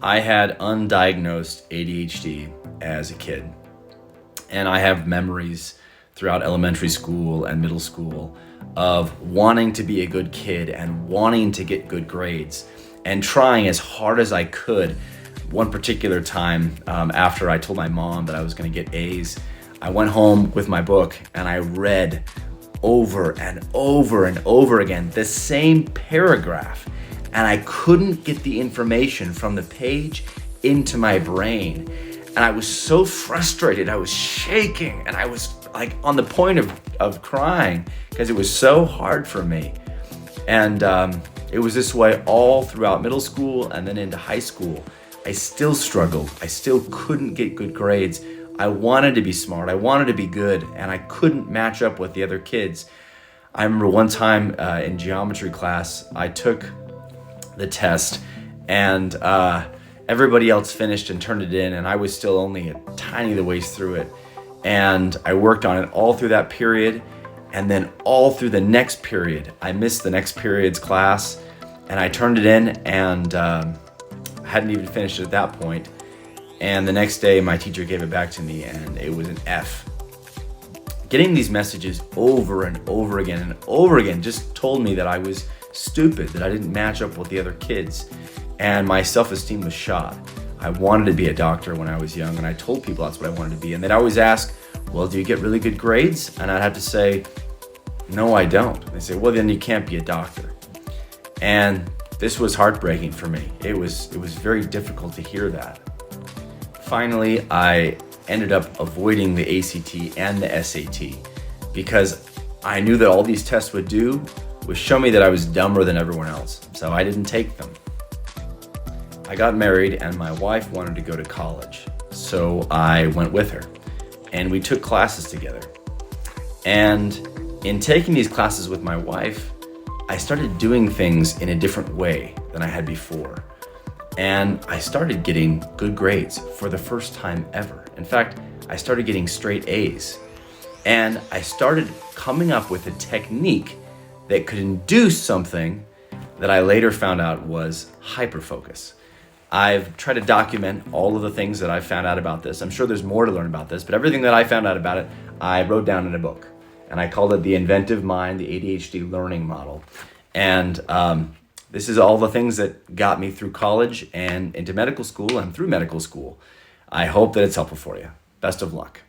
I had undiagnosed ADHD as a kid, and I have memories throughout elementary school and middle school of wanting to be a good kid and wanting to get good grades and trying as hard as I could. One particular time, after I told my mom that I was going to get A's, I went home with my book and I read over and over and over again the same paragraph, and I couldn't get the information from the page into my brain. And I was so frustrated, I was shaking, and I was like on the point of crying because it was so hard for me. And it was this way all throughout middle school and then into high school. I still struggled. I still couldn't get good grades. I wanted to be smart. I wanted to be good, and I couldn't match up with the other kids. I remember one time in geometry class, I took the test and everybody else finished and turned it in, and I was still only a tiny the ways through it. And I worked on it all through that period, and then all through the next period. I missed the next period's class, and I turned it in and hadn't even finished it at that point. And the next day, my teacher gave it back to me, and it was an F. Getting these messages over and over again and over again just told me that I was stupid, that I didn't match up with the other kids, and my self-esteem was shot. I wanted to be a doctor when I was young, and I told people that's what I wanted to be, and they'd always ask, well, do you get really good grades? And I'd have to say, no, I don't. They say, well, then you can't be a doctor. And this was heartbreaking for me. It was very difficult to hear that. Finally, I ended up avoiding the ACT and the SAT because I knew that all these tests would do was show me that I was dumber than everyone else, so I didn't take them. I got married and my wife wanted to go to college, so I went with her and we took classes together. And in taking these classes with my wife, I started doing things in a different way than I had before. And I started getting good grades for the first time ever. In fact, I started getting straight A's. And I started coming up with a technique that could induce something that I later found out was hyperfocus. I've tried to document all of the things that I found out about this. I'm sure there's more to learn about this, but everything that I found out about it, I wrote down in a book. And I called it The Inventive Mind, the ADHD Learning Model. And this is all the things that got me through college and into medical school and through medical school. I hope that it's helpful for you. Best of luck.